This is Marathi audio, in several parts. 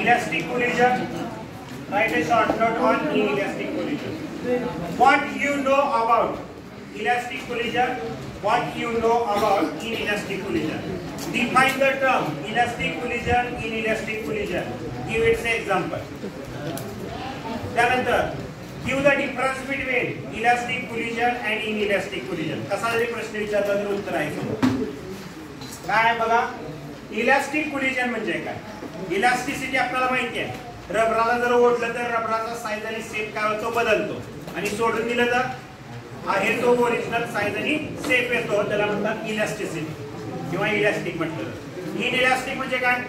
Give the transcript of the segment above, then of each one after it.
elastic collision. Write a short note on inelastic collision. What you know about elastic collision? What you know about inelastic collision? Define the term elastic collision, inelastic collision. Give its example. त्यानंतर give the difference between elastic collision and inelastic collision. कसा जरी प्रश्न विचारला तर उत्तर आहे समोर. काय बघा, इलास्टिक कोलिजन म्हणजे काय? इलास्टिसिटी आपल्याला माहिती आहे. रबराला जर ओढलं तर रबराचा साइज आणि शेप काय होतो, बदलतो. आणि सोडून दिलं तर आहे तो ओरिजिनल साइज आणि शेप येतो. त्याला म्हणतात इलास्टिसिटी किंवा इलास्टिक म्हटलं. इनइलास्टिक म्हणजे काय?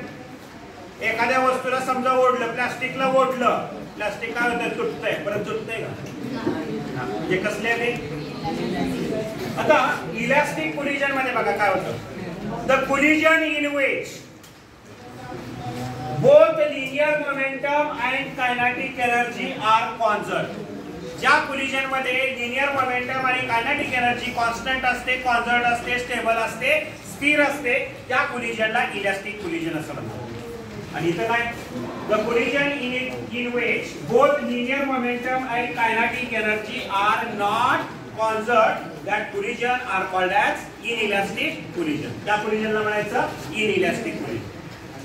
एखाद्या वस्तूला समजा ओढलं, प्लास्टिकला ओढलं, प्लास्टिक काय होतं, तुटतंय, परत तुटतंय का? म्हणजे कसले आहे ते? आता इलास्टिक कोलिजन मध्ये बघा काय होतं. The collision in which both linear momentum and kinetic energy are constant. ज्या कोलिजन मध्ये लिनियर मोमेंटम आणि कायनेटिक एनर्जी कॉन्स्टंट असते, कॉन्झर्ट असते, स्टेबल असते, स्थिर असते, त्या कोलिजनला इलास्टिक कोलिजन असं म्हणतात. आणि इथं काय, the collision in which both linear momentum and kinetic energy are not constant, that collision are called as inelastic collision. त्या कोलिजनला म्हणायचं inelastic collision.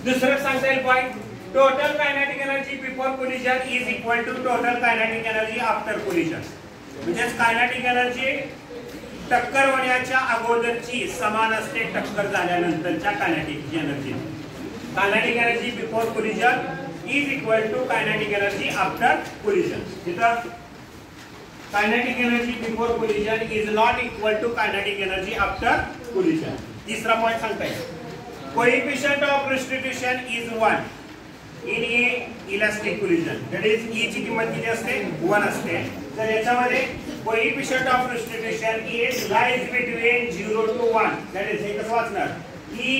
दुसरं सांगता येईल point, total kinetic energy before collision is equal to total kinetic energy after collision. म्हणजे कायनेटिक एनर्जी टक्कर होण्याच्या अगोदरची समान असते टक्कर झाल्यानंतरच्या kinetic energy. Kinetic energy before collision is equal to kinetic energy after collision. तिथं kinetic energy before collision is not equal to kinetic energy after collision. तीसरा पॉइंट सांगता येईल, coefficient of restitution is 1 in a elastic collision. that is E ची किंमत किती असते, 1 असते. तर याच्यामध्ये coefficient of restitution is lies between 0 to 1. that is हे कसं वाचणार, E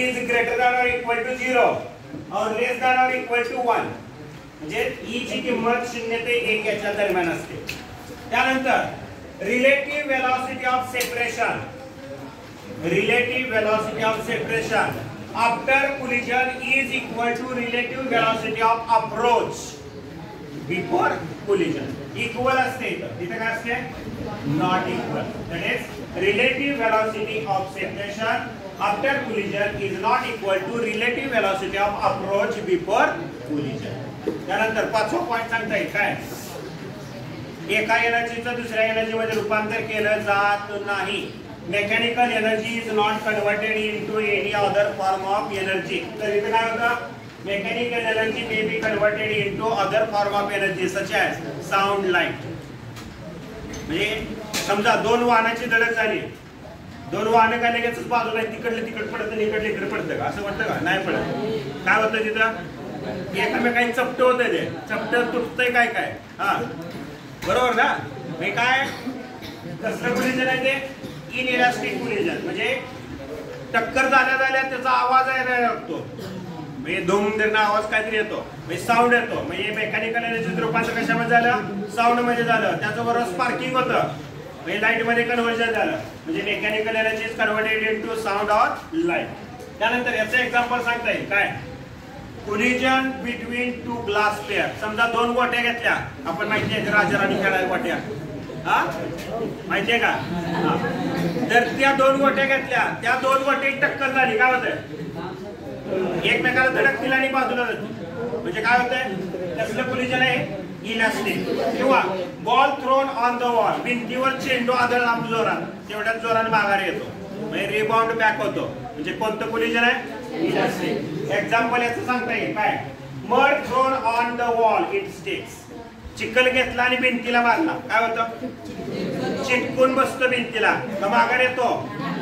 is greater than or equal to 0 or less than or equal to 1. म्हणजे E ची किंमत 0 ते 1 याच्या दरम्यान असते. त्यानंतर relative velocity of separation, relative velocity of separation after collision is equal to relative velocity of approach before collision. Equal असते इथे काय असते, not equal. That is relative velocity of separation after collision is not equal to relative velocity of approach before collision. त्यानंतर पाचवा पॉइंट सांगता येईल काय, एका एनर्जीचं दुसऱ्या एनर्जी मध्ये रूपांतर केलं जात नाही. Mechanical energy is not converted into any other form of energy. तर इथे काय होतं, mechanical energy may be converted into other form of energy such as sound light. म्हणजे समजा दोन वाहनाची धडक झाली, दोन वाहनं काय लगेच बाजूला तिकडले तिकड पडतं आणि इकडले इकडे पडतं का, असं वाटतं का? नाही पडत. काय होतं तिथं, एकामेकांनी चपट होतं, ते चपट तुटतंय काय काय. हा बरोबर ना. हे काय कसलं कोलिजन आहे ते, इनइलास्टिक कोलिजन. म्हणजे टक्कर झाल्या त्याचा आवाज यायला लागतो, म्हणजे धूमधीर्ण आवाज काहीतरी येतो, म्हणजे साऊंड येतो. म्हणजे मेकॅनिकल एनर्जीचं रूपांतर कशामध्ये झालं, साऊंड मध्ये झालं. त्याचबरोबर स्पार्किंग होतं, म्हणजे लाईट मध्ये कन्व्हर्जन झालं. म्हणजे mechanical energy is converted into sound or light. त्यानंतर याचं एक्झाम्पल सांगता येईल काय, collision between two glass pair. समजा दोन गोट्या घेतल्या, आपण माहिती आहे राजा राणी खेळायला गोट्या, हा माहितीये का. तर त्या दोन गोट्या घेतल्या, त्या दोन गोट्या टक्कर झाली, काय होतंय, एकमेकाला धडक दिला आणि बाजूला जातो. म्हणजे काय होतंय, कसलं कोलिजन आहे, इलास्टिक. किंवा ball thrown on the wall, भिंतीवर चेंडू आदळला जोरात, तेवढ्याच जोराने माघारी येतो, म्हणजे रिबाउंड बॅक होतो. म्हणजे कोणतं कोलिजन आहे, इलास्टिक. एक्झाम्पल याचं सांगता येईल काय, mud thrown on the wall it sticks. चिखल घेतला आणि भिंतीला मारला, काय होतं, चिटकून बसतो भिंतीला, तर माघार येतो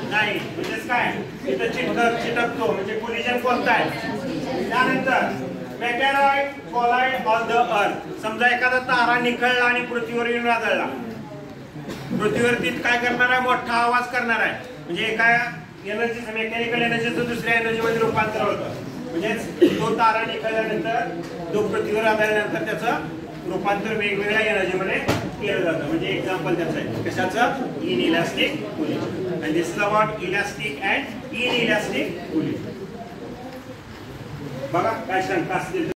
नाही. म्हणजेच काय, इथं चिटकतो. म्हणजे कोलिजन कोणतं आहे. त्यानंतर meteoroid collide on the earth. समजा एखादा तारा निखळला आणि पृथ्वीवर येऊन आदळला, पृथ्वीवरती काय करणार आहे, मोठा आवाज करणार आहे. म्हणजे एका एनर्जीचं, मेकॅनिकल एनर्जीचं दुसऱ्या एनर्जी मध्ये रूपांतर होतं. म्हणजे तो तारा निघाल्यानंतर, तो पृथ्वीवर आल्यानंतर त्याचं रूपांतर वेगवेगळ्या एनर्जी मध्ये केलं जातं. म्हणजे एक्झाम्पल त्याचं आहे कशाचं, inelastic collision. And this is about elastic and inelastic collision. बघा काय शंका असतील